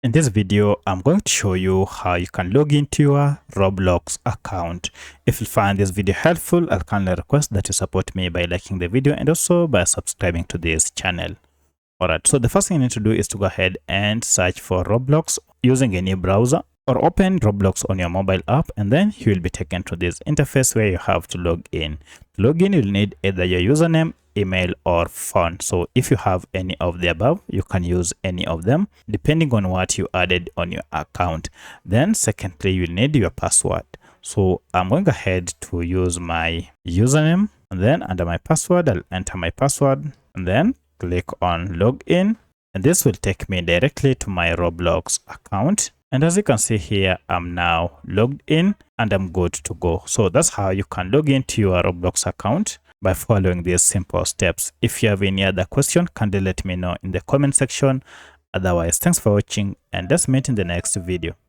In this video, I'm going to show you how you can log into your Roblox account. If you find this video helpful, I'll kindly request that you support me by liking the video and also by subscribing to this channel. Alright, so the first thing you need to do is to go ahead and search for Roblox using any browser, or open Roblox on your mobile app, and then you will be taken to this interface where you have to log in. To log in, you'll need either your username, email, or phone. So if you have any of the above, you can use any of them depending on what you added on your account. Then secondly, you'll need your password. So I'm going ahead to use my username, and then under my password, I'll enter my password and then click on login, and this will take me directly to my Roblox account. And as you can see here, I'm now logged in and I'm good to go. So that's how you can log into your Roblox account, by following these simple steps. If you have any other question, kindly let me know in the comment section. Otherwise, thanks for watching and let's meet in the next video.